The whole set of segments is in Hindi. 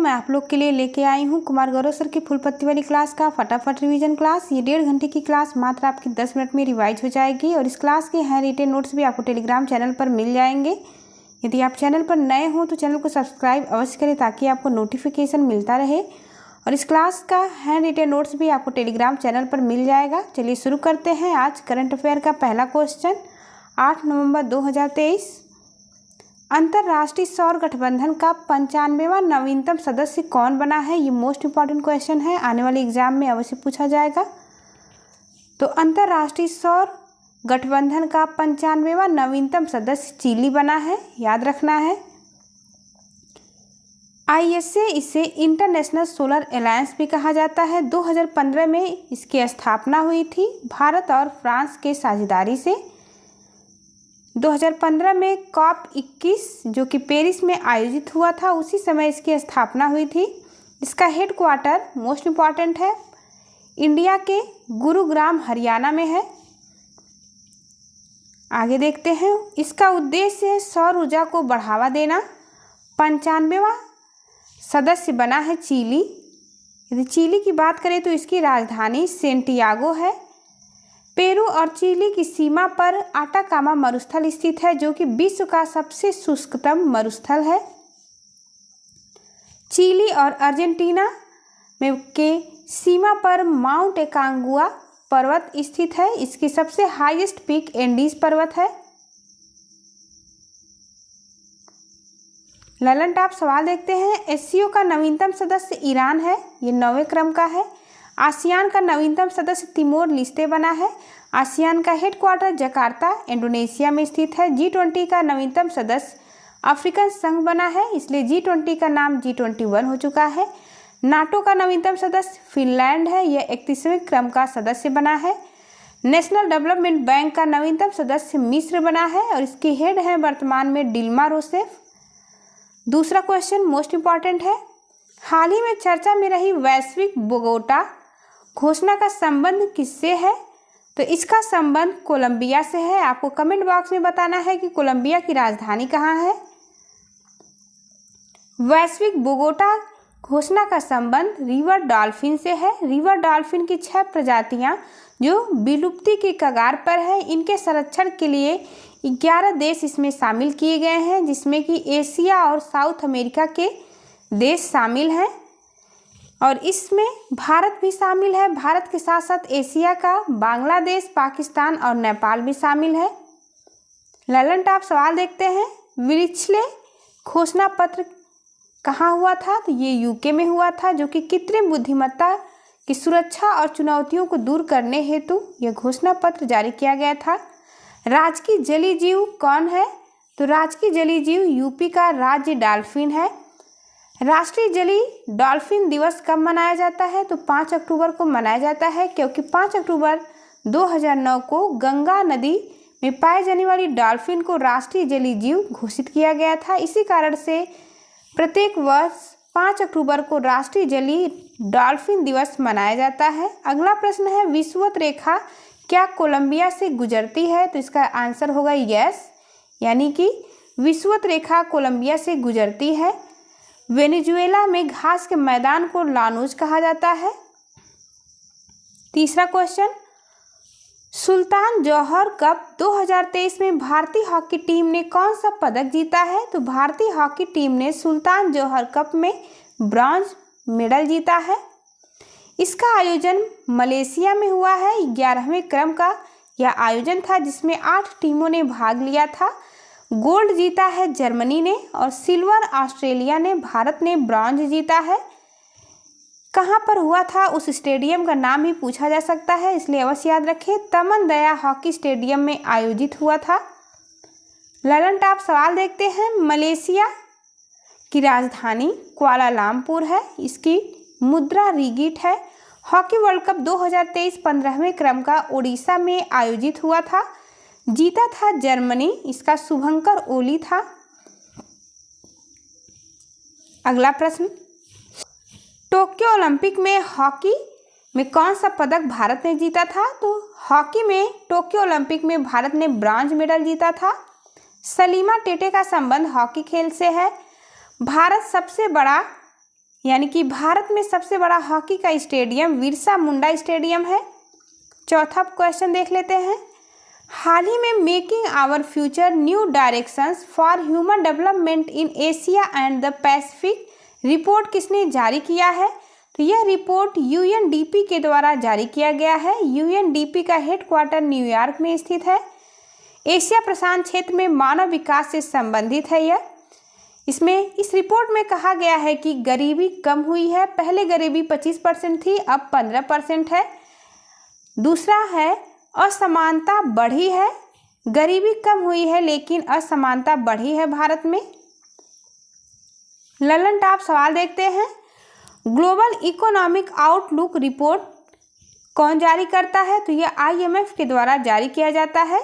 मैं आप लोग के लिए लेके आई हूँ कुमार गौरव सर की फुल पत्ती वाली क्लास का फटाफट रिवीजन क्लास। ये 1.5 घंटे की क्लास मात्र आपकी 10 मिनट में रिवाइज हो जाएगी और इस क्लास के हैंड रिटेन नोट्स भी आपको टेलीग्राम चैनल पर मिल जाएंगे। यदि आप चैनल पर नए हो तो चैनल को सब्सक्राइब अवश्य करें ताकि आपको नोटिफिकेशन मिलता रहे और इस क्लास का हैंड रिटेन नोट्स भी आपको टेलीग्राम चैनल पर मिल जाएगा। चलिए शुरू करते हैं। आज करंट अफेयर का पहला क्वेश्चन 8 नवंबर 2023, अंतर्राष्ट्रीय सौर गठबंधन का 95वां नवीनतम सदस्य कौन बना है? ये मोस्ट इंपॉर्टेंट क्वेश्चन है, आने वाले एग्जाम में अवश्य पूछा जाएगा। तो अंतर्राष्ट्रीय सौर गठबंधन का 95वां नवीनतम सदस्य चिली बना है, याद रखना है। ISA इसे इंटरनेशनल सोलर अलायंस भी कहा जाता है। 2015 में इसकी स्थापना हुई थी भारत और फ्रांस के साझेदारी से। 2015 में COP21 जो कि पेरिस में आयोजित हुआ था, उसी समय इसकी स्थापना हुई थी। इसका हेडक्वार्टर मोस्ट इम्पॉर्टेंट है, इंडिया के गुरुग्राम हरियाणा में है। आगे देखते हैं। इसका उद्देश्य है सौर ऊर्जा को बढ़ावा देना। 95वां सदस्य बना है चिली। यदि चिली की बात करें तो इसकी राजधानी सेंटियागो है। पेरू और चिली की सीमा पर आटाकामा मरुस्थल स्थित है जो कि विश्व का सबसे शुष्कतम मरुस्थल है। चिली और अर्जेंटीना में के सीमा पर माउंट एकांगुआ पर्वत स्थित है। इसकी सबसे हाईएस्ट पीक एंडीज पर्वत है। ललन टॉप सवाल देखते हैं। एससीओ का नवीनतम सदस्य ईरान है, ये 9वें क्रम का है। आसियान का नवीनतम सदस्य तिमोर लिस्ते बना है। आसियान का हेडक्वार्टर जकार्ता इंडोनेशिया में स्थित है। G20 का नवीनतम सदस्य अफ्रीकन संघ बना है, इसलिए G20 का नाम G21 हो चुका है। नाटो का नवीनतम सदस्य फिनलैंड है, यह 31वें क्रम का सदस्य बना है। नेशनल डेवलपमेंट बैंक का नवीनतम सदस्य मिस्र बना है और इसके हेड हैं वर्तमान में डिल्मा रोसेफ। दूसरा क्वेश्चन मोस्ट इंपॉर्टेंट है। हाल ही में चर्चा में रही वैश्विक बोगोटा घोषणा का संबंध किससे है? तो इसका संबंध कोलंबिया से है। आपको कमेंट बॉक्स में बताना है कि कोलंबिया की राजधानी कहाँ है। वैश्विक बोगोटा घोषणा का संबंध रिवर डॉल्फिन से है। रिवर डॉल्फिन की 6 प्रजातियां जो विलुप्ति की कगार पर है, इनके संरक्षण के लिए 11 देश इसमें शामिल किए गए हैं, जिसमें कि एशिया और साउथ अमेरिका के देश शामिल हैं और इसमें भारत भी शामिल है। भारत के साथ साथ एशिया का बांग्लादेश, पाकिस्तान और नेपाल भी शामिल है। ललन टॉप सवाल देखते हैं। विरिचले घोषणा पत्र कहाँ हुआ था? तो ये यूके में हुआ था, जो कि कृत्रिम बुद्धिमत्ता की सुरक्षा और चुनौतियों को दूर करने हेतु यह घोषणा पत्र जारी किया गया था। राजकीय जलीय जीव कौन है? तो राजकीय जलीय जीव यूपी का राज्य डॉल्फिन है। राष्ट्रीय जलीय डॉल्फिन दिवस कब मनाया जाता है? तो 5 अक्टूबर को मनाया जाता है, क्योंकि 5 अक्टूबर 2009 को गंगा नदी में पाए जाने वाली डॉल्फिन को राष्ट्रीय जलीय जीव घोषित किया गया था। इसी कारण से प्रत्येक वर्ष 5 अक्टूबर को राष्ट्रीय जलीय डॉल्फिन दिवस मनाया जाता है। अगला प्रश्न है, विषुवत रेखा क्या कोलंबिया से गुजरती है? तो इसका आंसर होगा यस, यानी कि विषुवत रेखा कोलंबिया से गुजरती है। वेनेजुएला में घास के मैदान को लानूज कहा जाता है। तीसरा क्वेश्चन, सुल्तान जौहर कप 2023 में भारतीय हॉकी टीम ने कौन सा पदक जीता है? तो भारतीय हॉकी टीम ने सुल्तान जौहर कप में ब्रॉन्ज मेडल जीता है। इसका आयोजन मलेशिया में हुआ है। 11वें क्रम का यह आयोजन था, जिसमें 8 टीमों ने भाग लिया था। गोल्ड जीता है जर्मनी ने और सिल्वर ऑस्ट्रेलिया ने, भारत ने ब्रॉन्ज जीता है। कहाँ पर हुआ था उस स्टेडियम का नाम भी पूछा जा सकता है, इसलिए अवश्य याद रखें, तमन दया हॉकी स्टेडियम में आयोजित हुआ था। ललन टॉप सवाल देखते हैं। मलेशिया की राजधानी कुआलालंपुर है, इसकी मुद्रा रिगिट है। हॉकी वर्ल्ड कप 2023 15वें क्रम का ओडिशा में आयोजित हुआ था। जीता था जर्मनी, इसका शुभंकर ओली था। अगला प्रश्न, टोक्यो ओलंपिक में हॉकी में कौन सा पदक भारत ने जीता था? तो हॉकी में टोक्यो ओलंपिक में भारत ने ब्रॉन्ज मेडल जीता था। सलीमा टेटे का संबंध हॉकी खेल से है। भारत सबसे बड़ा यानी कि भारत में सबसे बड़ा हॉकी का स्टेडियम बिरसा मुंडा स्टेडियम है। चौथा क्वेश्चन देख लेते हैं। हाल ही में making our future new directions for human development in Asia and the Pacific report किसने जारी किया है? तो यह रिपोर्ट यूएनडीपी के द्वारा जारी किया गया है। यूएनडीपी का हेडक्वार्टर न्यूयॉर्क में स्थित है। एशिया प्रशांत क्षेत्र में मानव विकास से संबंधित है यह। इस रिपोर्ट में कहा गया है कि गरीबी कम हुई है। पहले गरीबी 25% थी, अब 15% है। दूसरा है असमानता बढ़ी है। गरीबी कम हुई है लेकिन असमानता बढ़ी है भारत में। ललन टॉप सवाल देखते हैं। ग्लोबल इकोनॉमिक आउटलुक रिपोर्ट कौन जारी करता है? तो यह आईएमएफ के द्वारा जारी किया जाता है।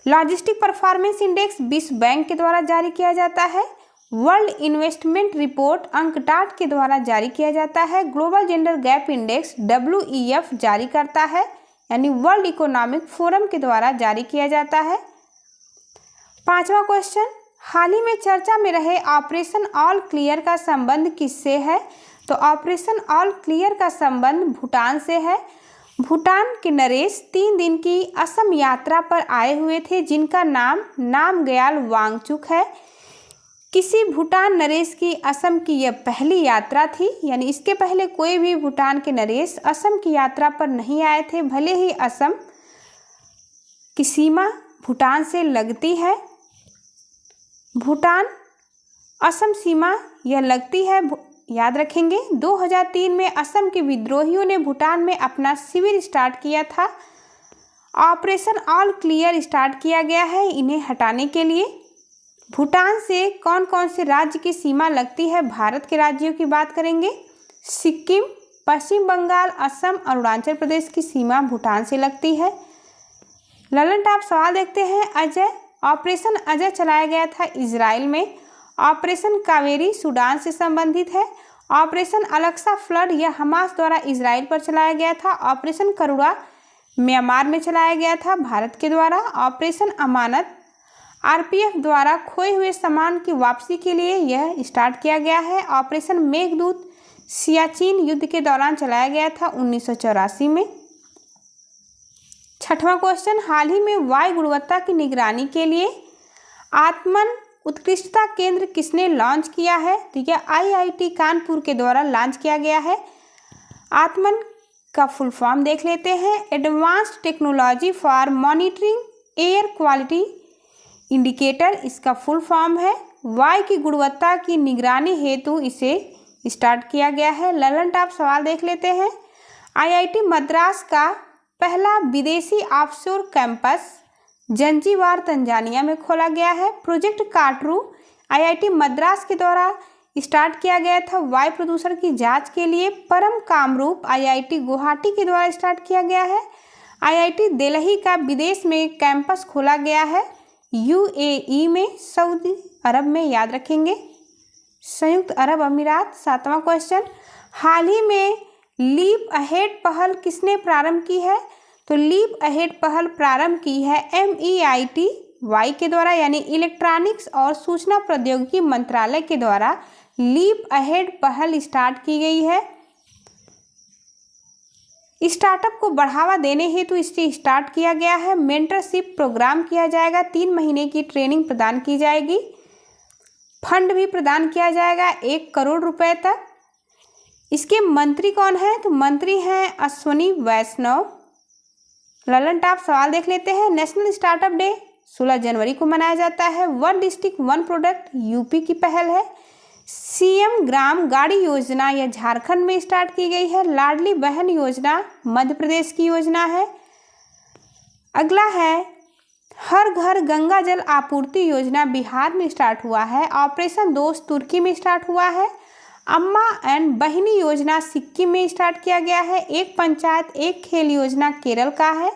लॉजिस्टिक परफॉर्मेंस इंडेक्स विश्व बैंक के द्वारा जारी किया जाता है। वर्ल्ड इन्वेस्टमेंट रिपोर्ट अंकटाड के द्वारा जारी किया जाता है। Global gender gap index WEF जारी करता है, यानी वर्ल्ड इकोनॉमिक फोरम के द्वारा जारी किया जाता है। पांचवा क्वेश्चन, हाल ही में चर्चा में रहे ऑपरेशन ऑल क्लियर का संबंध किससे है? तो ऑपरेशन ऑल क्लियर का संबंध भूटान से है। भूटान के नरेश 3 दिन की असम यात्रा पर आए हुए थे, जिनका नाम नामग्याल वांगचुक है। किसी भूटान नरेश की असम की यह पहली यात्रा थी, यानी इसके पहले कोई भी भूटान के नरेश असम की यात्रा पर नहीं आए थे। भले ही असम की सीमा भूटान से लगती है, भूटान असम सीमा यह लगती है, याद रखेंगे। 2003 में असम के विद्रोहियों ने भूटान में अपना शिविर स्टार्ट किया था। ऑपरेशन ऑल क्लियर स्टार्ट किया गया है इन्हें हटाने के लिए। भूटान से कौन कौन से राज्य की सीमा लगती है? भारत के राज्यों की बात करेंगे। सिक्किम, पश्चिम बंगाल, असम, अरुणाचल प्रदेश की सीमा भूटान से लगती है। ललन टॉप सवाल देखते हैं। अजय, ऑपरेशन अजय चलाया गया था इजराइल में। ऑपरेशन कावेरी सूडान से संबंधित है। ऑपरेशन अलक्सा फ्लड यह हमास द्वारा इजराइल पर चलाया गया था। ऑपरेशन करुणा म्यांमार में चलाया गया था भारत के द्वारा। ऑपरेशन अमानत आरपीएफ द्वारा खोए हुए सामान की वापसी के लिए यह स्टार्ट किया गया है। ऑपरेशन मेघदूत सियाचिन युद्ध के दौरान चलाया गया था 1984 में। छठवां क्वेश्चन, हाल ही में वायु गुणवत्ता की निगरानी के लिए आत्मन उत्कृष्टता केंद्र किसने लॉन्च किया है? तो यह आईआईटी कानपुर के द्वारा लॉन्च किया गया है। आत्मन का फुल फॉर्म देख लेते हैं। Advanced technology for monitoring air quality indicator इसका फुल फॉर्म है। वायु की गुणवत्ता की निगरानी हेतु इसे स्टार्ट किया गया है। ललन टॉप सवाल देख लेते हैं। आईआईटी मद्रास का पहला विदेशी ऑफशोर कैंपस जंजीबार तंजानिया में खोला गया है। प्रोजेक्ट काटरू आईआईटी मद्रास के द्वारा स्टार्ट किया गया था वायु प्रदूषण की जांच के लिए। परम कामरूप आईआईटी गुवाहाटी के द्वारा स्टार्ट किया गया है। आईआईटी दिल्ली का विदेश में कैंपस खोला गया है यूएई में, सऊदी अरब में, याद रखेंगे, संयुक्त अरब अमीरात। सातवां क्वेश्चन, हाल ही में लीप अहेड पहल किसने प्रारंभ की है? तो लीप अहेड पहल प्रारंभ की है MEITY के द्वारा, यानी इलेक्ट्रॉनिक्स और सूचना प्रौद्योगिकी मंत्रालय के द्वारा लीप अहेड पहल स्टार्ट की गई है। स्टार्टअप को बढ़ावा देने हेतु इसे स्टार्ट किया गया है। मेंटरशिप प्रोग्राम किया जाएगा, 3 महीने की ट्रेनिंग प्रदान की जाएगी। फंड भी प्रदान किया जाएगा 1 करोड़ रुपए तक। इसके मंत्री कौन है? तो मंत्री हैं अश्वनी वैष्णव। ललन टॉप सवाल देख लेते हैं। नेशनल स्टार्टअप डे 16 जनवरी को मनाया जाता है। 1 डिस्ट्रिक्ट 1 प्रोडक्ट यूपी की पहल है। सीएम ग्राम गाड़ी योजना यह झारखंड में स्टार्ट की गई है। लाडली बहन योजना मध्य प्रदेश की योजना है। अगला है हर घर गंगा जल आपूर्ति योजना बिहार में स्टार्ट हुआ है। ऑपरेशन दोस्त तुर्की में स्टार्ट हुआ है। अम्मा एंड बहिनी योजना सिक्किम में स्टार्ट किया गया है। एक पंचायत एक खेल योजना केरल का है।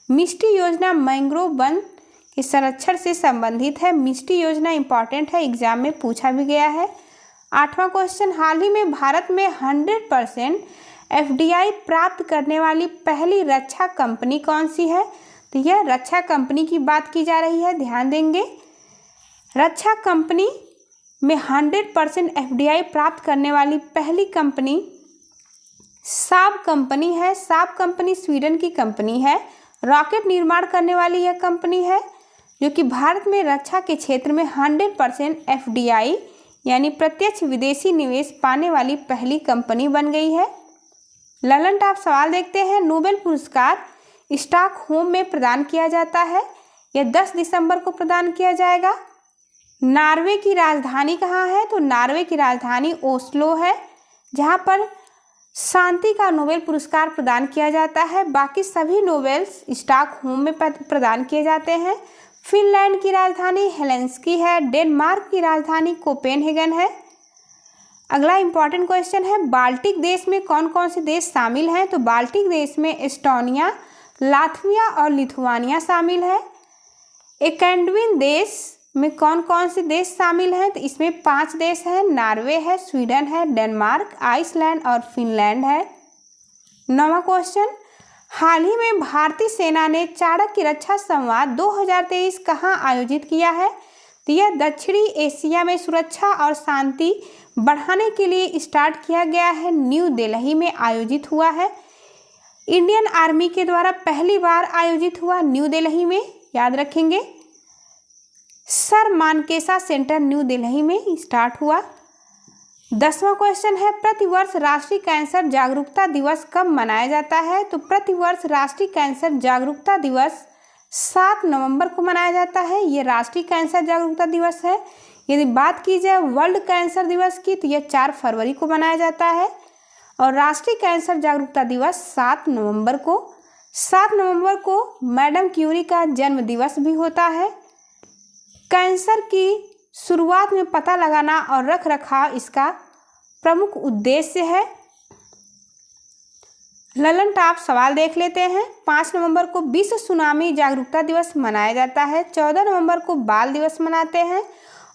मिष्टी योजना मैंग्रोव वन के संरक्षण से संबंधित है। मिष्टी योजना इंपॉर्टेंट है, एग्जाम में पूछा भी गया है। 8वां क्वेश्चन, हाल ही में भारत में 100% FDI प्राप्त करने वाली पहली रक्षा कंपनी कौन सी है? तो यह रक्षा कंपनी की बात की जा रही है, ध्यान देंगे। रक्षा कंपनी में 100% FDI प्राप्त करने वाली पहली कंपनी साब कंपनी है। साब कंपनी स्वीडन की कंपनी है। रॉकेट निर्माण करने वाली यह कंपनी है जो कि भारत में रक्षा के क्षेत्र में 100% FDI यानी प्रत्यक्ष विदेशी निवेश पाने वाली पहली कंपनी बन गई है। ललन टॉप सवाल देखते हैं। नोबेल पुरस्कार स्टॉकहोम में प्रदान किया जाता है। यह 10 दिसंबर को प्रदान किया जाएगा। नॉर्वे की राजधानी कहाँ है? तो नॉर्वे की राजधानी ओस्लो है, जहाँ पर शांति का नोबेल पुरस्कार प्रदान किया जाता है। बाकी सभी नोबेल्स स्टॉकहोम में प्रदान किए जाते हैं। फिनलैंड की राजधानी हेलेंस्की है। डेनमार्क की राजधानी कोपेनहेगन है। अगला इंपॉर्टेंट क्वेश्चन है, बाल्टिक देश में कौन कौन से देश शामिल हैं? तो बाल्टिक देश में एस्टोनिया, लात्विया और लिथुआनिया शामिल है। स्कैंडिनेवियन देश में कौन कौन से देश शामिल हैं? तो इसमें 5 देश हैं। नॉर्वे है, स्वीडन है, डेनमार्क, आइसलैंड और फिनलैंड है। 9वां क्वेश्चन, हाल ही में भारतीय सेना ने चाणक्य रक्षा संवाद 2023 कहाँ आयोजित किया है? तो यह दक्षिणी एशिया में सुरक्षा और शांति बढ़ाने के लिए स्टार्ट किया गया है। न्यू दिल्ली में आयोजित हुआ है। इंडियन आर्मी के द्वारा पहली बार आयोजित हुआ न्यू दिल्ली में, याद रखेंगे। Sir Manekshaw centre new Delhi में स्टार्ट हुआ। 10वां क्वेश्चन है, प्रतिवर्ष राष्ट्रीय कैंसर जागरूकता दिवस कब मनाया जाता है? तो प्रतिवर्ष राष्ट्रीय कैंसर जागरूकता दिवस 7 नवंबर को मनाया जाता है। ये राष्ट्रीय कैंसर जागरूकता दिवस है। यदि बात की जाए वर्ल्ड कैंसर दिवस की, तो यह 4 फरवरी को मनाया जाता है। और राष्ट्रीय कैंसर जागरूकता दिवस 7 नवंबर को। 7 नवंबर को मैडम क्यूरी का जन्म दिवस भी होता है। कैंसर की शुरुआत में पता लगाना और रख रखाव इसका प्रमुख उद्देश्य है। ललन टॉप सवाल देख लेते हैं। 5 नवंबर को विश्व सुनामी जागरूकता दिवस मनाया जाता है। 14 नवंबर को बाल दिवस मनाते हैं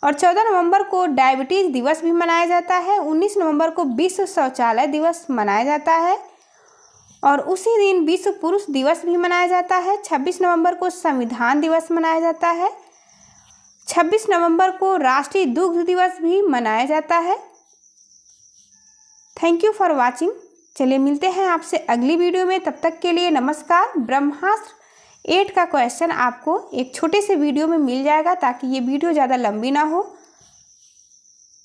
और 14 नवंबर को डायबिटीज दिवस भी मनाया जाता है। 19 नवंबर को विश्व शौचालय दिवस मनाया जाता है और उसी दिन विश्व पुरुष दिवस भी मनाया जाता है। 26 नवंबर को संविधान दिवस मनाया जाता है। 26 नवंबर को राष्ट्रीय दुग्ध दिवस भी मनाया जाता है। Thank you for watching. चलिए मिलते हैं आपसे अगली वीडियो में, तब तक के लिए नमस्कार। ब्रह्मास्त्र 8 का क्वेश्चन आपको एक छोटे से वीडियो में मिल जाएगा ताकि ये वीडियो ज़्यादा लंबी ना हो।